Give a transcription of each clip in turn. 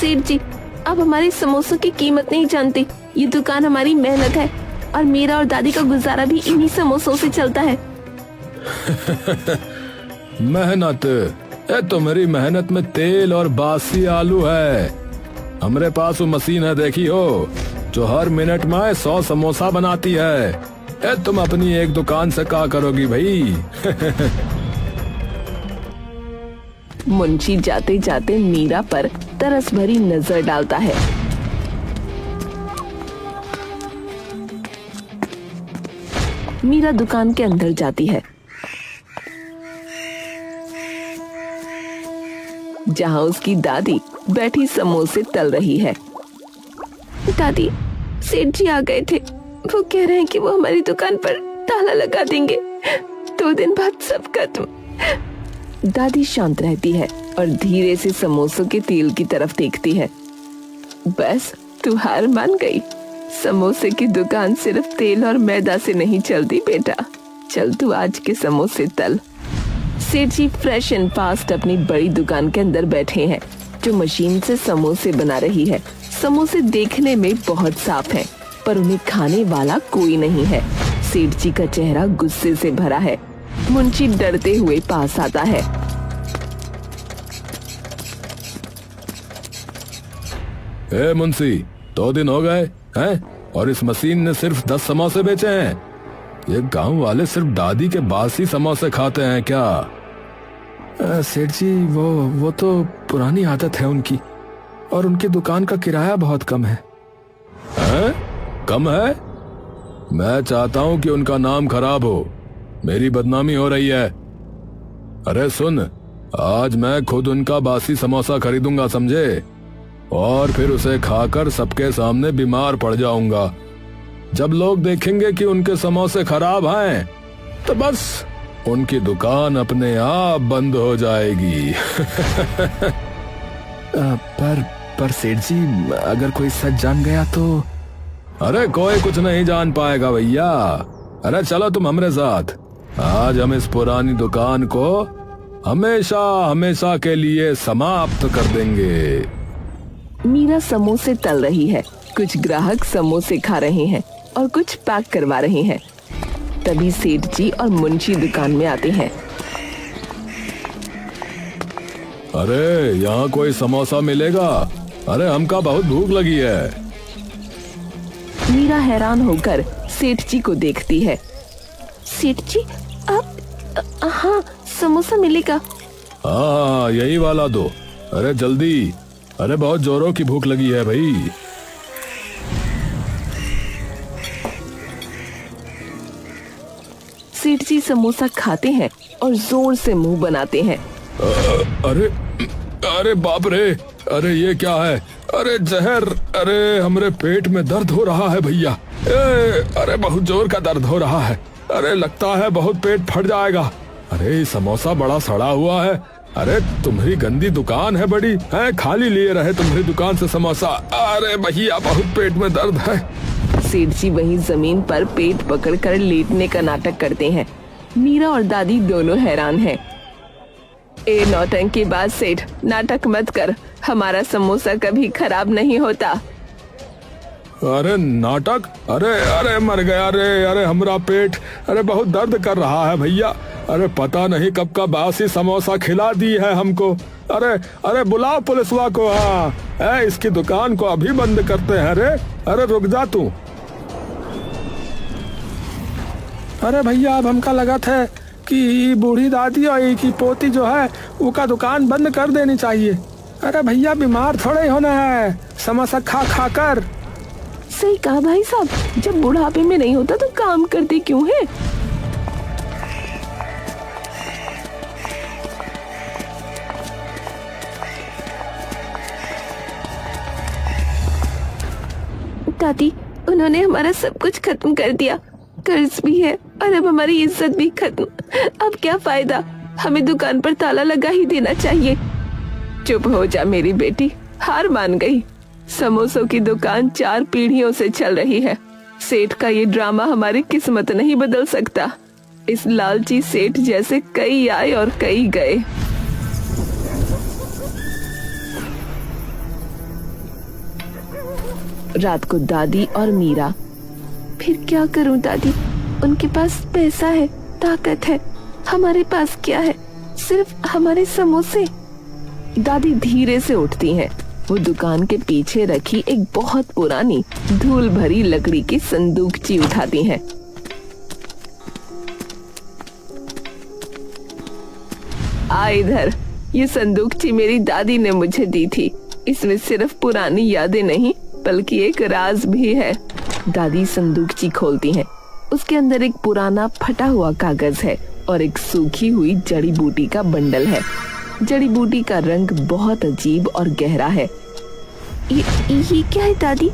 सेठ जी, आप हमारे समोसों की कीमत नहीं जानते। ये दुकान हमारी मेहनत है और मेरा और दादी का गुजारा भी इन्हीं समोसों से चलता है। मेहनत? तो मेरी मेहनत में तेल और बासी आलू है। हमारे पास वो मशीन है, देखी हो, जो हर मिनट में 100 समोसा बनाती है। तुम अपनी एक दुकान से क्या करोगी भाई? मुंशी जाते जाते मीरा पर तरस भरी नजर डालता है। मीरा दुकान के अंदर जाती है, जहां उसकी दादी बैठी समोसे तल रही है। दादी, सेठ जी आ गए थे। वो कह रहे हैं कि वो हमारी दुकान पर ताला लगा देंगे। 2 दिन बाद सब खत्म। दादी शांत रहती है और धीरे से समोसों के तेल की तरफ देखती है। बस तू हार मान गई। समोसे की दुकान सिर्फ तेल और मैदा से नहीं चलती बेटा। चल तू आज के समोसे तल। सेठ जी फ्रेश एंड फास्ट अपनी बड़ी दुकान के अंदर बैठे हैं, जो मशीन से समोसे बना रही है। समोसे देखने में बहुत साफ हैं, पर उन्हें खाने वाला कोई नहीं है। सेठ जी का चेहरा गुस्से से भरा है। मुंशी डरते हुए पास आता है। मुंशी, 2 दिन हो गए हैं और इस मशीन ने सिर्फ 10 समोसे बेचे हैं। ये गांव वाले सिर्फ दादी के बासी समोसे खाते हैं क्या? सेठ जी, वो तो पुरानी आदत है उनकी, और उनकी दुकान का किराया बहुत कम है। कम है? मैं चाहता हूं कि उनका नाम खराब हो। मेरी बदनामी हो रही है। अरे सुन, आज मैं खुद उनका बासी समोसा खरीदूंगा, समझे? और फिर उसे खाकर सबके सामने बीमार पड़ जाऊंगा। जब लोग देखेंगे कि उनके समोसे खराब हैं, तो बस उनकी दुकान अपने आप बंद हो जाएगी। पर सेठ जी, अगर कोई सच जान गया तो? अरे कोई कुछ नहीं जान पाएगा भैया। अरे चलो तुम हमरे साथ। आज हम इस पुरानी दुकान को हमेशा हमेशा के लिए समाप्त कर देंगे। मीरा समोसे तल रही है। कुछ ग्राहक समोसे खा रहे हैं और कुछ पैक करवा रहे हैं। तभी सेठ जी और मुंशी दुकान में आते हैं। अरे यहाँ कोई समोसा मिलेगा? अरे हमका बहुत भूख लगी है। मीरा हैरान होकर सेठ जी को देखती है। सेठ जी, आप? हाँ, समोसा मिलेगा। हाँ, यही वाला दो। अरे जल्दी। अरे बहुत जोरों की भूख लगी है भाई। सेठ जी समोसा खाते हैं और जोर से मुंह बनाते हैं। अरे बाप रे, अरे ये क्या है? अरे जहर! अरे हमरे पेट में दर्द हो रहा है भैया। अरे बहुत जोर का दर्द हो रहा है। अरे लगता है बहुत पेट फट जाएगा। अरे समोसा बड़ा सड़ा हुआ है। अरे तुम्हारी गंदी दुकान है बड़ी है, खाली लिए रहे तुम्हारी दुकान से समोसा। अरे भैया बहुत पेट में दर्द है। सेठ जी वहीं जमीन पर पेट पकड़कर लेटने का नाटक करते हैं। मीरा और दादी दोनों हैरान हैं। ए नौटंकी बाज सेठ, नाटक मत कर। हमारा समोसा कभी खराब नहीं होता। अरे नाटक? अरे मर गया रे। अरे हमारा पेट अरे बहुत दर्द कर रहा है भैया। अरे पता नहीं कब का बासी समोसा खिला दी है हमको। अरे बुलाओ पुलिसवा को। हाँ, इसकी दुकान को अभी बंद करते हैं रे। अरे रुक जा तू। अरे भैया, अब हमका लगा था कि बूढ़ी दादी और की पोती जो है उसका दुकान बंद कर देनी चाहिए। अरे भैया, बीमार थोड़े होना है समोसा खा खा कर। सही कहा भाई साहब, जब बुढ़ापे में नहीं होता तो काम करते क्यों है? दादी, उन्होंने हमारा सब कुछ खत्म कर दिया। कर्ज भी है और अब हमारी इज्जत भी खत्म। अब क्या फायदा? हमें दुकान पर ताला लगा ही देना चाहिए। चुप हो जा मेरी बेटी, हार मान गई। समोसों की दुकान 4 पीढ़ियों से चल रही है। सेठ का ये ड्रामा हमारी किस्मत नहीं बदल सकता। इस लालची सेठ जैसे कई आए और कई गए। रात को दादी और मीरा। फिर क्या करूं दादी, उनके पास पैसा है, ताकत है, हमारे पास क्या है, सिर्फ हमारे समोसे। दादी धीरे से उठती हैं। वो दुकान के पीछे रखी एक बहुत पुरानी धूल भरी लकड़ी की संदूकची उठाती हैं। आ इधर, ये संदूकची मेरी दादी ने मुझे दी थी। इसमें सिर्फ पुरानी यादें नहीं बल्कि एक राज भी है। दादी संदूकची खोलती हैं। उसके अंदर एक पुराना फटा हुआ कागज है और एक सूखी हुई जड़ी बूटी का बंडल है। जड़ी बूटी का रंग बहुत अजीब और गहरा है। ये क्या है दादी?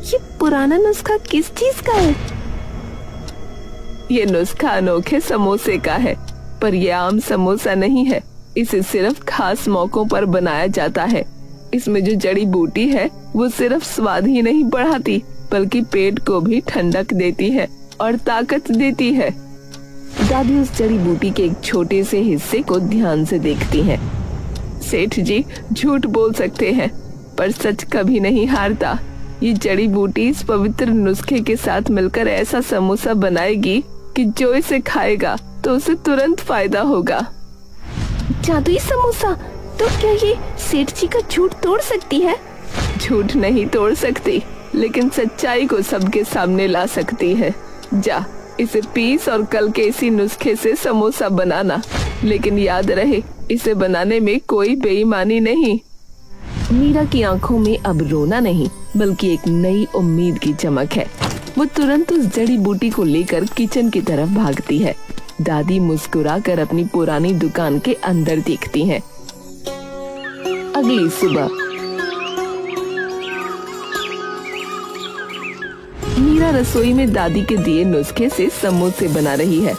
ये पुराना नुस्खा किस चीज का है? ये नुस्खा अनोखे समोसे का है, पर ये आम समोसा नहीं है। इसे सिर्फ खास मौकों पर बनाया जाता है। इसमें जो जड़ी बूटी है वो सिर्फ स्वाद ही नहीं बढ़ाती बल्कि पेट को भी ठंडक देती है और ताकत देती है। दादी उस जड़ी बूटी के एक छोटे से हिस्से को ध्यान से देखती हैं। सेठ जी झूठ बोल सकते हैं पर सच कभी नहीं हारता। ये जड़ी बूटी इस पवित्र नुस्खे के साथ मिलकर ऐसा समोसा बनाएगी कि जो इसे खाएगा तो उसे तुरंत फायदा होगा। जादुई समोसा? तो क्या ये सेठ जी का झूठ तोड़ सकती है? झूठ नहीं तोड़ सकती, लेकिन सच्चाई को सबके सामने ला सकती है। जा, इसे पीस और कल के इसी नुस्खे से समोसा बनाना। लेकिन याद रहे, इसे बनाने में कोई बेईमानी नहीं। मीरा की आंखों में अब रोना नहीं बल्कि एक नई उम्मीद की चमक है। वो तुरंत उस जड़ी बूटी को लेकर किचन की तरफ भागती है। दादी मुस्कुराकर अपनी पुरानी दुकान के अंदर देखती हैं। अगली सुबह मीरा रसोई में दादी के दिए नुस्खे से समोसे बना रही है।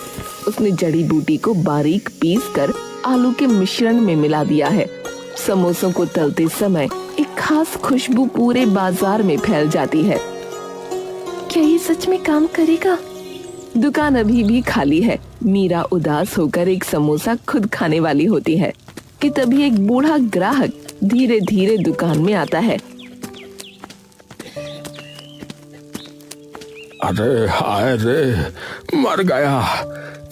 उसने जड़ी बूटी को बारीक पीसकर आलू के मिश्रण में मिला दिया है। समोसों को तलते समय एक खास खुशबू पूरे बाजार में फैल जाती है। क्या ये सच में काम करेगा? दुकान अभी भी खाली है। मीरा उदास होकर एक समोसा खुद खाने वाली होती है कि तभी एक बूढ़ा ग्राहक धीरे धीरे दुकान में आता है। अरे हाय रे, मर गया।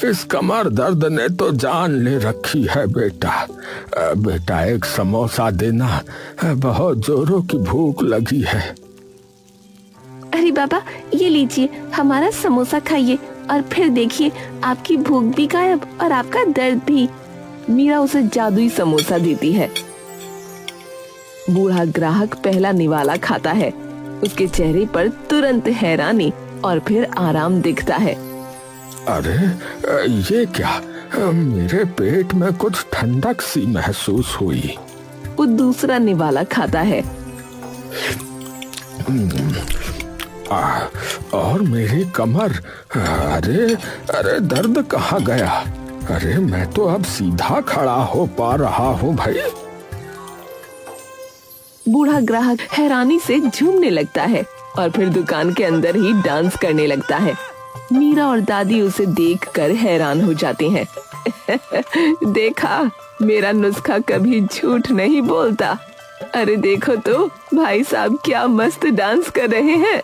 इस कमर दर्द ने तो जान ले रखी है बेटा। बेटा एक समोसा देना, बहुत जोरों की भूख लगी है। अरे बाबा, ये लीजिए, हमारा समोसा खाइए और फिर देखिए आपकी भूख भी गायब और आपका दर्द भी। मीरा उसे जादुई समोसा देती है। बूढ़ा ग्राहक पहला निवाला खाता है। उसके चेहरे पर तुरंत हैरानी और फिर आराम दिखता है। अरे ये क्या? मेरे पेट में कुछ ठंडक सी महसूस हुई। वो दूसरा निवाला खाता है। और मेरी कमर, अरे अरे दर्द कहाँ गया? अरे मैं तो अब सीधा खड़ा हो पा रहा हूँ भाई। बूढ़ा ग्राहक हैरानी से झूमने लगता है और फिर दुकान के अंदर ही डांस करने लगता है। मीरा और दादी उसे देखकर हैरान हो जाते हैं। देखा, मेरा नुस्खा कभी झूठ नहीं बोलता। अरे देखो तो भाई साहब क्या मस्त डांस कर रहे हैं।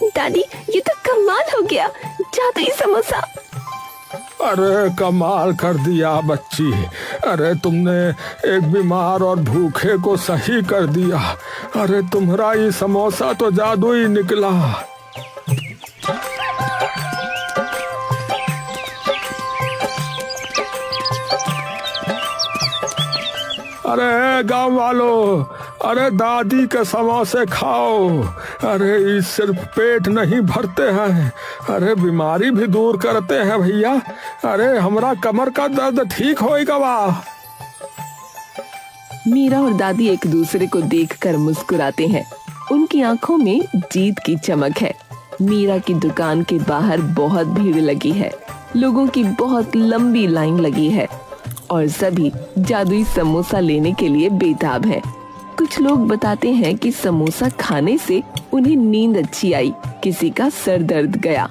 दादी, ये तो कमाल हो गया, जादुई समोसा। अरे कमाल कर दिया बच्ची। अरे तुमने एक बीमार और भूखे को सही कर दिया। अरे तुम्हारा ये समोसा तो जादुई निकला। अरे गांव वालों, अरे दादी के समोसे खाओ। अरे ये सिर्फ पेट नहीं भरते हैं, अरे बीमारी भी दूर करते हैं भैया। अरे हमारा कमर का दर्द ठीक होएगा। वाह। मीरा और दादी एक दूसरे को देखकर मुस्कुराते हैं। उनकी आंखों में जीत की चमक है। मीरा की दुकान के बाहर बहुत भीड़ लगी है। लोगों की बहुत लंबी लाइन लगी है और सभी जादुई समोसा लेने के लिए बेताब हैं। कुछ लोग बताते हैं कि समोसा खाने से उन्हें नींद अच्छी आई, किसी का सर दर्द गया।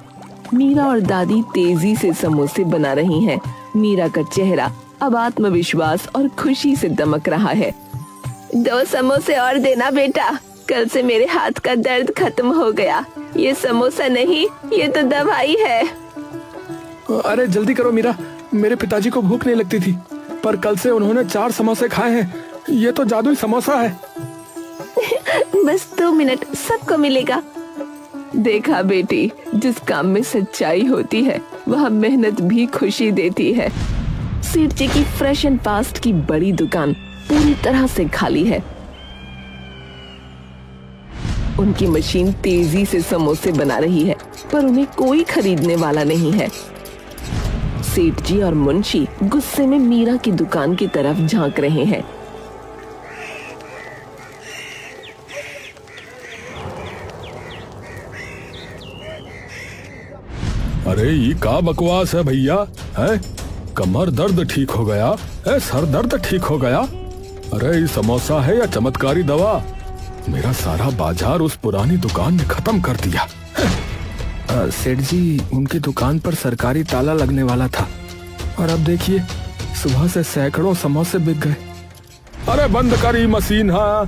मीरा और दादी तेजी से समोसे बना रही हैं। मीरा का चेहरा अब आत्मविश्वास और खुशी से दमक रहा है। 2 समोसे और देना बेटा, कल से मेरे हाथ का दर्द खत्म हो गया। ये समोसा नहीं, ये तो दवाई है। अरे जल्दी करो मीरा, मेरे पिताजी को भूख नहीं लगती थी, पर कल से उन्होंने 4 समोसे खाए हैं। ये तो जादुई समोसा है। बस 2 मिनट, सबको मिलेगा। देखा बेटी, जिस काम में सच्चाई होती है वह मेहनत भी खुशी देती है। सेठ जी की फ्रेश एंड फास्ट की बड़ी दुकान पूरी तरह से खाली है। उनकी मशीन तेजी से समोसे बना रही है, पर उन्हें कोई खरीदने वाला नहीं है। सेठ जी और मुंशी गुस्से में मीरा की दुकान की तरफ झांक रहे हैं। अरे ये का बकवास है भैया, है? कमर दर्द ठीक हो गया है, सर दर्द ठीक हो गया। अरे ये समोसा है या चमत्कारी दवा? मेरा सारा बाजार उस पुरानी दुकान ने खत्म कर दिया। सेठ जी, उनकी दुकान पर सरकारी ताला लगने वाला था, और अब देखिए सुबह से सैकड़ों समोसे बिक गए। अरे बंद करी मशीन। हाँ,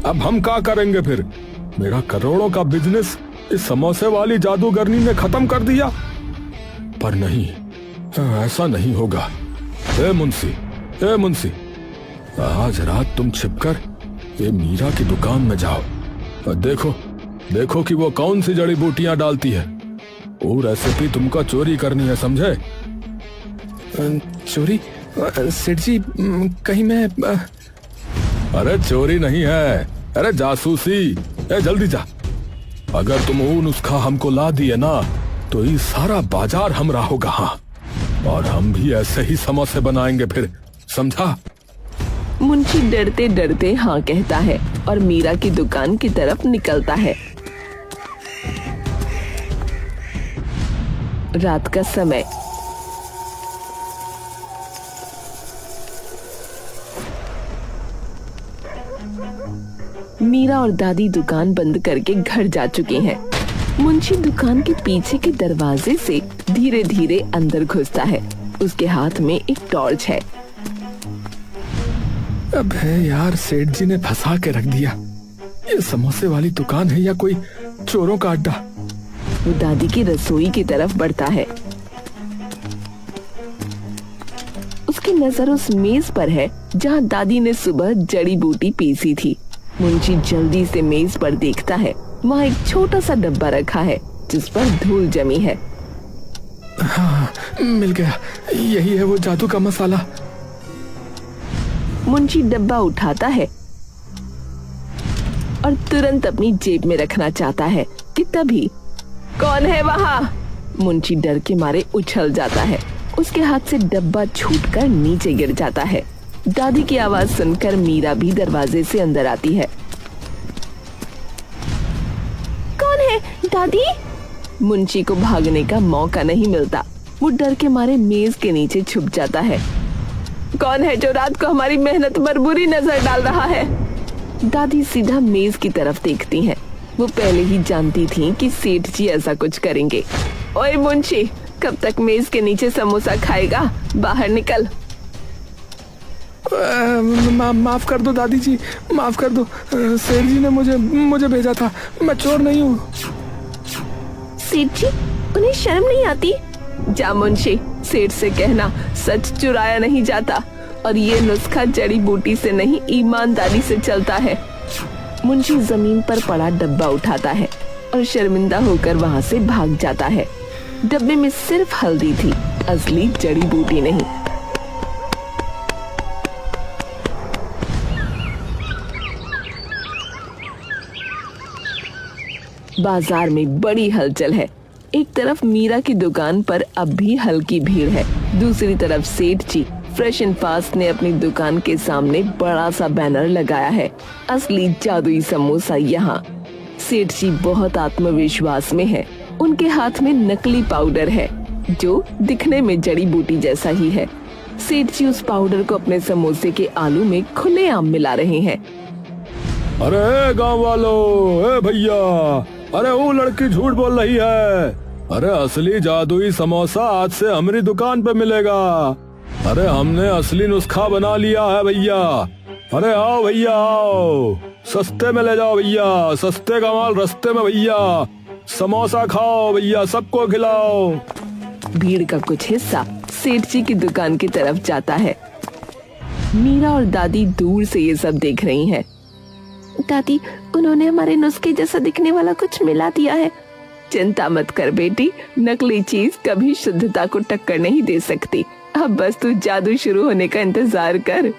अब हम क्या करेंगे फिर? मेरा करोड़ों का बिजनेस इस समोसे वाली जादूगरनी ने खत्म कर दिया। पर नहीं, ऐसा नहीं होगा। ए मुंशी, आज रात तुम छिपकर ये मीरा की दुकान में जाओ और देखो कि वो कौन सी जड़ी बूटियां डालती है। वो रेसिपी तुमको चोरी करनी है, समझे? चोरी? सेठ जी, कहीं मैं अरे चोरी नहीं है, अरे जासूसी। जल्दी जा। अगर तुम वो नुस्खा हमको ला दिए ना, तो ये सारा बाजार हमरा होगा। हाँ, और हम भी ऐसे ही समोसे बनाएंगे फिर, समझा? मुंशी डरते डरते हाँ कहता है और मीरा की दुकान की तरफ निकलता है। रात का समय। मीरा और दादी दुकान बंद करके घर जा चुके हैं। मुंशी दुकान के पीछे के दरवाजे से धीरे धीरे अंदर घुसता है। उसके हाथ में एक टॉर्च है। अबे यार, सेठ जी ने फंसा के रख दिया। ये समोसे वाली दुकान है या कोई चोरों का अड्डा? वो दादी की रसोई की तरफ बढ़ता है। उसकी नजर उस मेज पर है जहाँ दादी ने सुबह जड़ी बूटी पीसी थी। मुंशी जल्दी से मेज पर देखता है। वहाँ एक छोटा सा डब्बा रखा है जिस पर धूल जमी है। हाँ, मिल गया। यही है वो जादू का मसाला। मुंशी डब्बा उठाता है और तुरंत अपनी जेब में रखना चाहता है कि तभी कौन है वहाँ? मुंशी डर के मारे उछल जाता है। उसके हाथ से डब्बा छूटकर नीचे गिर जाता है। दादी की आवाज सुनकर मीरा भी दरवाजे से अंदर आती है। कौन है दादी? मुंशी को भागने का मौका नहीं मिलता। वो डर के मारे मेज के नीचे छुप जाता है। कौन है जो रात को हमारी मेहनत पर बुरी नजर डाल रहा है? दादी सीधा मेज की तरफ देखती हैं। वो पहले ही जानती थी कि सेठ जी ऐसा कुछ करेंगे। ओए मुंशी, कब तक मेज के नीचे समोसा खाएगा? बाहर निकल। माफ कर दो दादी जी, माफ कर दो। सेठ जी ने मुझे भेजा था। मैं चोर नहीं हूँ। सेठ जी, उन्हें शर्म नहीं आती? जा मुंशी, सेठ से कहना सच चुराया नहीं जाता और ये नुस्खा जड़ी बूटी से नहीं, ईमानदारी से चलता है। मुंशी जमीन पर पड़ा डब्बा उठाता है और शर्मिंदा होकर वहाँ से भाग जाता है। डब्बे में सिर्फ हल्दी थी, असली जड़ी बूटी नहीं। बाजार में बड़ी हलचल है। एक तरफ मीरा की दुकान पर अब भी हल्की भीड़ है, दूसरी तरफ सेठ जी फ्रेश एंड फास्ट ने अपनी दुकान के सामने बड़ा सा बैनर लगाया है, असली जादुई समोसा यहाँ। सेठ जी बहुत आत्मविश्वास में है। उनके हाथ में नकली पाउडर है जो दिखने में जड़ी बूटी जैसा ही है। सेठ जी उस पाउडर को अपने समोसे के आलू में खुलेआम मिला रहे हैं। अरे गांव वालों, भैया, अरे वो लड़की झूठ बोल रही है। अरे असली जादुई समोसा आज से हमारी दुकान पे मिलेगा। अरे हमने असली नुस्खा बना लिया है भैया। अरे आओ भैया आओ, सस्ते में ले जाओ भैया, सस्ते का माल रस्ते में भैया, समोसा खाओ भैया, सबको खिलाओ। भीड़ का कुछ हिस्सा सेठ जी की दुकान की तरफ जाता है। मीरा और दादी दूर से ये सब देख रही हैं। दादी, उन्होंने हमारे नुस्खे जैसा दिखने वाला कुछ मिला दिया है। चिंता मत कर बेटी, नकली चीज कभी शुद्धता को टक्कर नहीं दे सकती। अब बस तू जादू शुरू होने का इंतजार कर।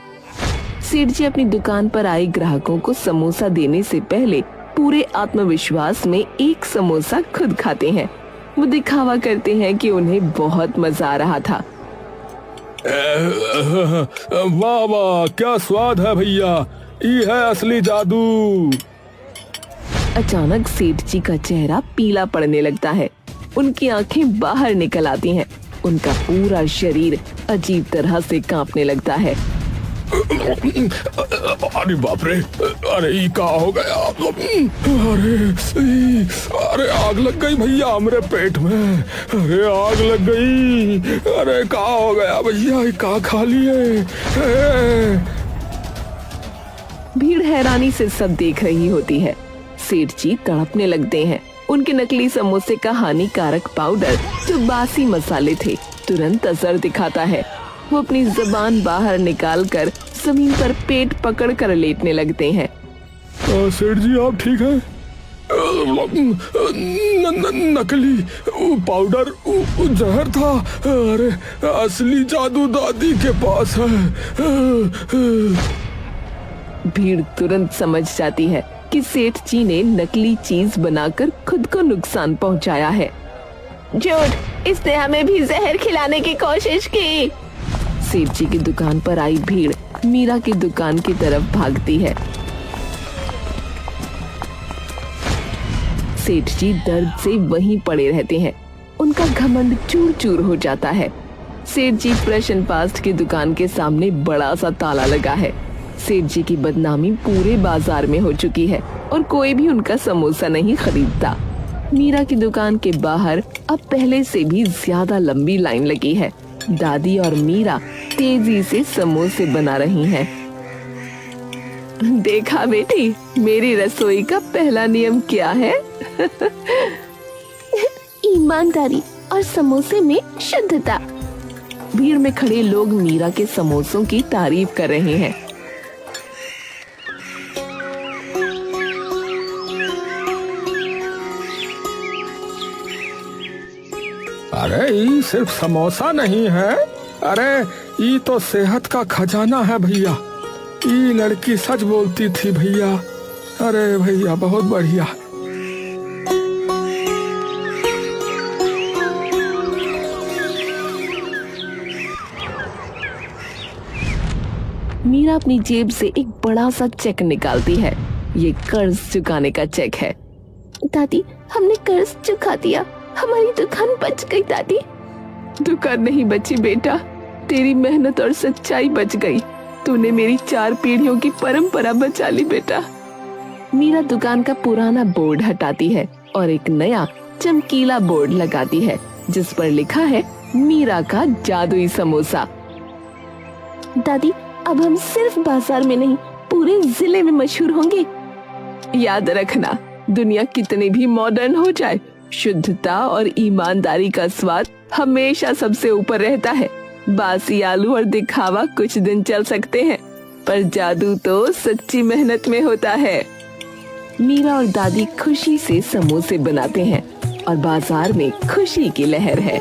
सेठ जी अपनी दुकान पर आए ग्राहकों को समोसा देने से पहले पूरे आत्मविश्वास में एक समोसा खुद खाते हैं। वो दिखावा करते हैं कि उन्हें बहुत मजा आ रहा था। वाह वाह, क्या स्वाद है भैया, ये है असली जादू। अचानक सेठ जी का चेहरा पीला पड़ने लगता है। उनकी आंखें बाहर निकल आती हैं। उनका पूरा शरीर अजीब तरह से कांपने लगता है। अरे बाप रे, अरे ये क्या हो गया? अरे आग लग गई भैया मेरे पेट में, अरे आग लग गई, अरे क्या हो गया भैया, ये क्या खा लिए? भीड़ हैरानी से सब देख रही होती है। सेठ जी तड़पने लगते हैं। उनके नकली समोसे का हानिकारक पाउडर, जो बासी मसाले थे, तुरंत असर दिखाता है। वो अपनी जुबान बाहर निकालकर जमीन पर पेट पकड़कर लेटने लगते हैं। सेठ जी आप ठीक हैं? नकली पाउडर जहर था, अरे असली जादू दादी के पास है। भीड़ तुरंत समझ जाती है कि सेठ जी ने नकली चीज बनाकर खुद को नुकसान पहुंचाया है। झूठ, इसने हमें भी जहर खिलाने की कोशिश की। सेठ जी की दुकान पर आई भीड़ मीरा की दुकान की तरफ भागती है। सेठ जी दर्द से वहीं पड़े रहते हैं। उनका घमंड चूर चूर हो जाता है। सेठ जी प्रश्न पास्ट की दुकान के सामने बड़ा सा ताला लगा है। सेठ जी की बदनामी पूरे बाजार में हो चुकी है और कोई भी उनका समोसा नहीं खरीदता। मीरा की दुकान के बाहर अब पहले से भी ज्यादा लंबी लाइन लगी है। दादी और मीरा तेजी से समोसे बना रही हैं। देखा बेटी, मेरी रसोई का पहला नियम क्या है? ईमानदारी और समोसे में शुद्धता। भीड़ में खड़े लोग मीरा के समोसों की तारीफ कर रहे हैं। अरे ये सिर्फ समोसा नहीं है, अरे ये तो सेहत का खजाना है भैया। ये लड़की सच बोलती थी भैया। अरे भैया बहुत बढ़िया। मीरा अपनी जेब से एक बड़ा सा चेक निकालती है। ये कर्ज चुकाने का चेक है। दादी, हमने कर्ज चुका दिया, हमारी दुकान बच गई। दादी, दुकान नहीं बची बेटा, तेरी मेहनत और सच्चाई बच गई। तूने मेरी 4 पीढ़ियों की परंपरा बचा ली बेटा। मीरा दुकान का पुराना बोर्ड हटाती है और एक नया चमकीला बोर्ड लगाती है, जिस पर लिखा है मीरा का जादुई समोसा। दादी, अब हम सिर्फ बाजार में नहीं, पूरे जिले में मशहूर होंगे। याद रखना, दुनिया कितनी भी मॉडर्न हो जाए, शुद्धता और ईमानदारी का स्वाद हमेशा सबसे ऊपर रहता है। बासी आलू और दिखावा कुछ दिन चल सकते हैं, पर जादू तो सच्ची मेहनत में होता है। मीरा और दादी खुशी से समोसे बनाते हैं और बाजार में खुशी की लहर है।